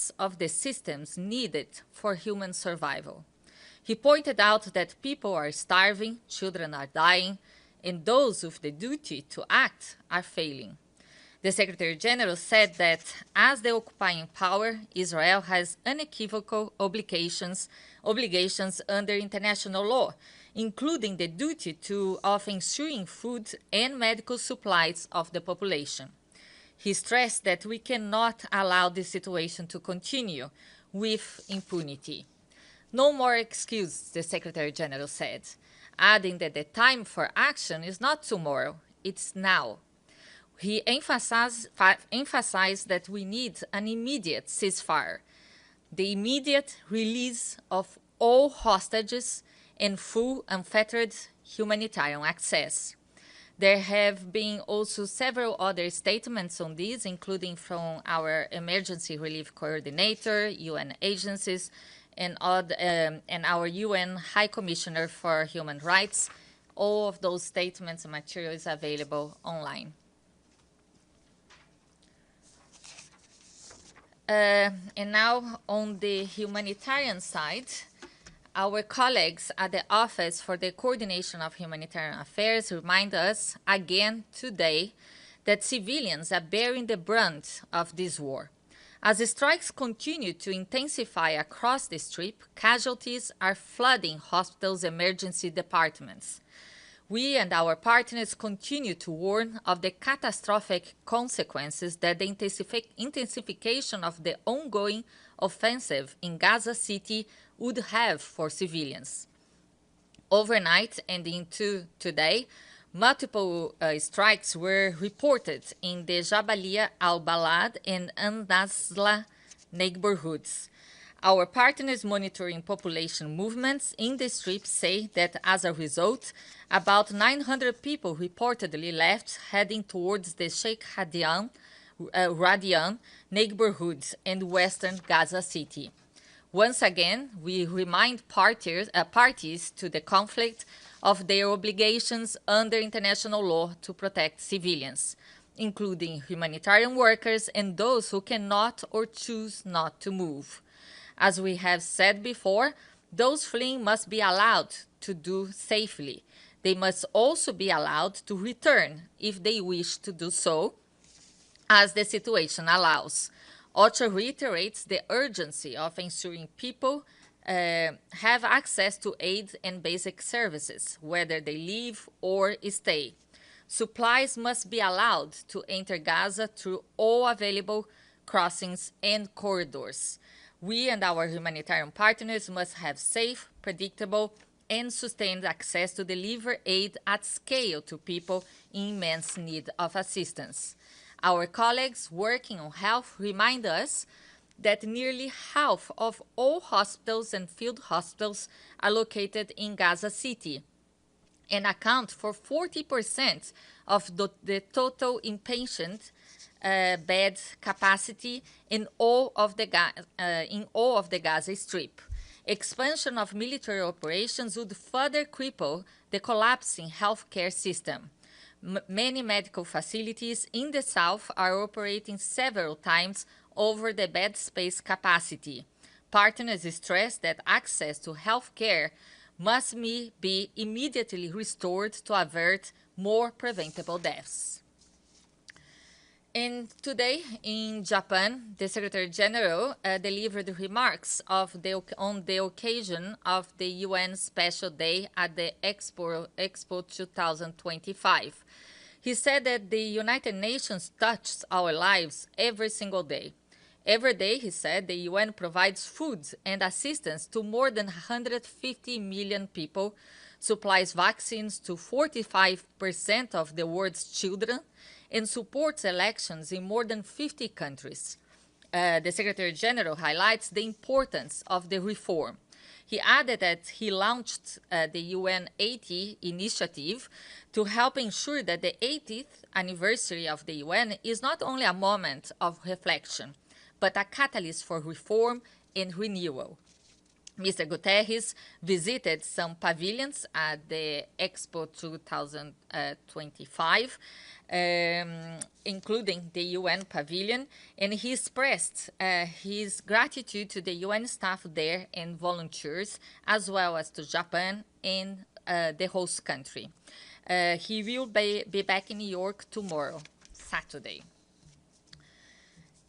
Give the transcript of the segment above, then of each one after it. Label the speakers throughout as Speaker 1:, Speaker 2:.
Speaker 1: collapse of the systems needed for human survival. He pointed out that people are starving, children are dying, and those with the duty to act are failing. The Secretary General said that as the occupying power, Israel has unequivocal obligations under international law, including the duty of ensuring food and medical supplies of the population. He stressed that we cannot allow this situation to continue with impunity. No more excuses, the Secretary General said, adding that the time for action is not tomorrow, it's now. He emphasized that we need an immediate ceasefire, the immediate release of all hostages, and full unfettered humanitarian access. There have been also several other statements on this, including from our Emergency Relief Coordinator, UN agencies, and our UN High Commissioner for Human Rights. All of those statements and materials are available online. And now on the humanitarian side, our colleagues at the Office for the Coordination of Humanitarian Affairs remind us again today that civilians are bearing the brunt of this war. As the strikes continue to intensify across the Strip, casualties are flooding hospitals' emergency departments. We and our partners continue to warn of the catastrophic consequences that the intensification of the ongoing offensive in Gaza City would have for civilians. Overnight and into today, multiple strikes were reported in the Jabalia al-Balad and An-Nazla neighborhoods. Our partners monitoring population movements in the Strip say that as a result, about 900 people reportedly left heading towards the Sheikh Radian neighborhoods and western Gaza City. Once again, we remind parties to the conflict of their obligations under international law to protect civilians, including humanitarian workers and those who cannot or choose not to move. As we have said before, those fleeing must be allowed to do safely. They must also be allowed to return if they wish to do so, as the situation allows. OCHA reiterates the urgency of ensuring people have access to aid and basic services, whether they live or stay. Supplies must be allowed to enter Gaza through all available crossings and corridors. We and our humanitarian partners must have safe, predictable, and sustained access to deliver aid at scale to people in immense need of assistance. Our colleagues working on health remind us that nearly half of all hospitals and field hospitals are located in Gaza City and account for 40% of the total inpatient bed capacity in all of the Gaza Strip. Expansion of military operations would further cripple the collapsing healthcare system. Many medical facilities in the south are operating several times over the bed space capacity. Partners stress that access to healthcare must be immediately restored to avert more preventable deaths. And today in Japan, the Secretary General delivered remarks on the occasion of the UN Special Day at the Expo 2025. He said that the United Nations touches our lives every single day. Every day, he said, the UN provides food and assistance to more than 150 million people, supplies vaccines to 45% of the world's children, and supports elections in more than 50 countries. The Secretary General highlights the importance of the reform. He added that he launched the UN 80 initiative to help ensure that the 80th anniversary of the UN is not only a moment of reflection, but a catalyst for reform and renewal. Mr. Guterres visited some pavilions at the Expo 2025 including the UN pavilion, and he expressed his gratitude to the UN staff there and volunteers, as well as to Japan and the host country. He will be back in New York tomorrow, Saturday.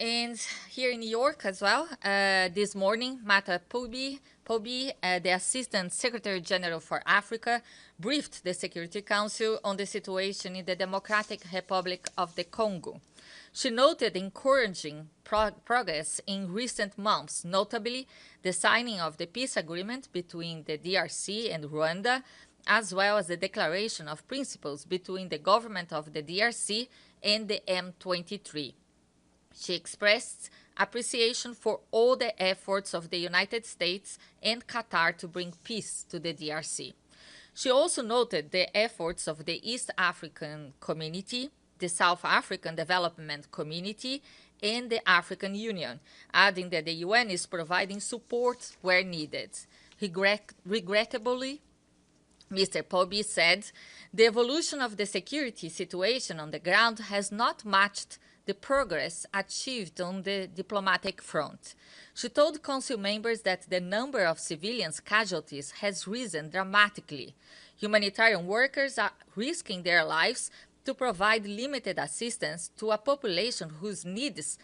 Speaker 1: And here in New York as well, this morning, Mata Pobi, the Assistant Secretary General for Africa, briefed the Security Council on the situation in the Democratic Republic of the Congo. She noted encouraging progress in recent months, notably the signing of the peace agreement between the DRC and Rwanda, as well as the declaration of principles between the government of the DRC and the M23. She expressed appreciation for all the efforts of the United States and Qatar to bring peace to the DRC. She also noted the efforts of the East African Community, the South African Development Community, and the African Union, adding that the UN is providing support where needed. Regrettably, Mr. Pobi said, the evolution of the security situation on the ground has not matched the progress achieved on the diplomatic front. She told Council members that the number of civilians casualties has risen dramatically. Humanitarian workers are risking their lives to provide limited assistance to a population whose needs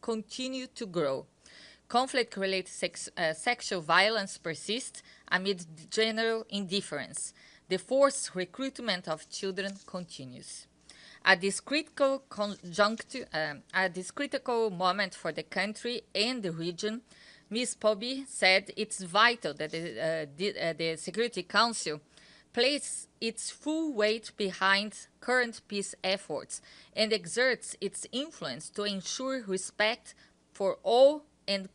Speaker 1: continue to grow. Conflict-related sexual violence persists amid general indifference. The forced recruitment of children continues. At this critical moment for the country and the region, Ms. Pobi said it's vital that the Security Council place its full weight behind current peace efforts and exerts its influence to ensure respect for all and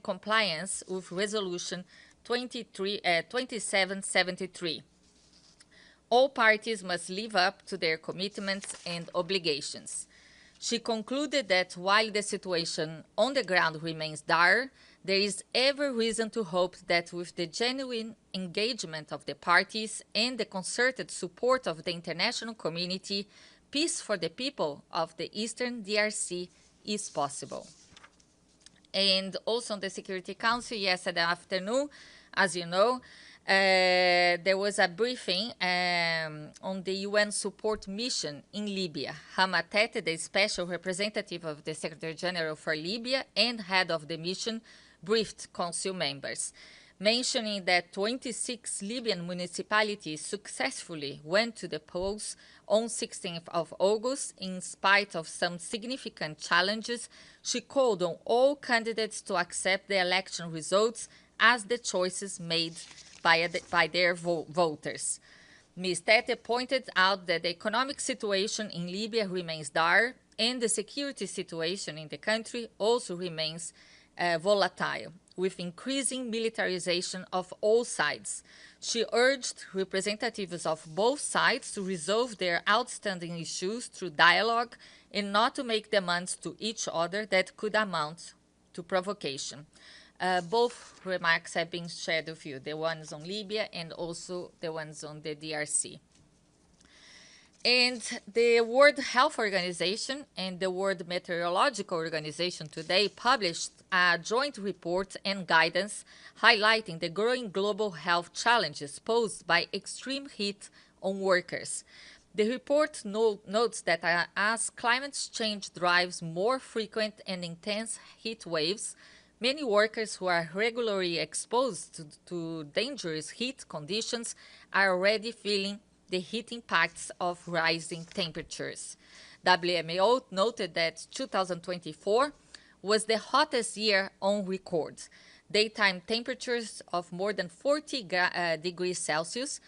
Speaker 1: compliance with Resolution 2773. All parties must live up to their commitments and obligations. She concluded that while the situation on the ground remains dire, there is every reason to hope that with the genuine engagement of the parties and the concerted support of the international community, peace for the people of the Eastern DRC is possible. And also on the Security Council yesterday afternoon, as you know, there was a briefing on the UN support mission in Libya. Hamatete, the special representative of the Secretary General for Libya and head of the mission, briefed Council members, mentioning that 26 Libyan municipalities successfully went to the polls on 16th of August. In spite of some significant challenges, she called on all candidates to accept the election results as the choices made by their voters. Ms. Tete pointed out that the economic situation in Libya remains dire and the security situation in the country also remains volatile, with increasing militarization of all sides. She urged representatives of both sides to resolve their outstanding issues through dialogue and not to make demands to each other that could amount to provocation. Both remarks have been shared with you, the ones on Libya and also the ones on the DRC. And the World Health Organization and the World Meteorological Organization today published a joint report and guidance highlighting the growing global health challenges posed by extreme heat on workers. The report notes that as climate change drives more frequent and intense heat waves, many workers who are regularly exposed to dangerous heat conditions are already feeling the heat impacts of rising temperatures. WMO noted that 2024 was the hottest year on record. Daytime temperatures of more than 40 degrees Celsius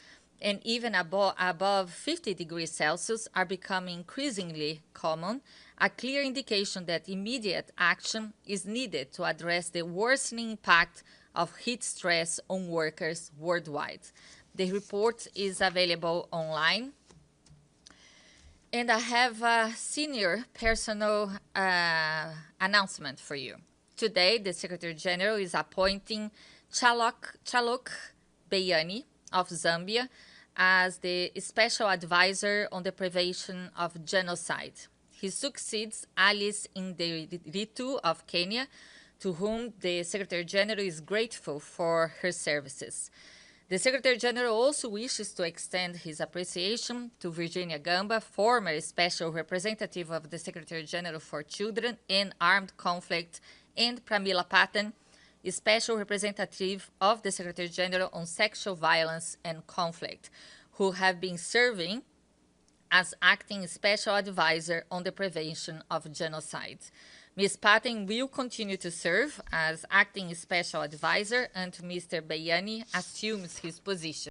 Speaker 1: and even above 50 degrees Celsius are becoming increasingly common, a clear indication that immediate action is needed to address the worsening impact of heat stress on workers worldwide. The report is available online. And I have a senior personal announcement for you. Today, the Secretary General is appointing Chalok Beyani of Zambia as the Special Advisor on the Prevention of Genocide. He succeeds Alice Nderitu of Kenya, to whom the Secretary General is grateful for her services. The Secretary General also wishes to extend his appreciation to Virginia Gamba, former Special Representative of the Secretary General for Children in Armed Conflict, and Pramila Patten, Special Representative of the Secretary General on Sexual Violence and Conflict, who have been serving as acting Special Advisor on the Prevention of Genocide. Ms. Patten will continue to serve as acting Special Advisor until Mr. Bayani assumes his position.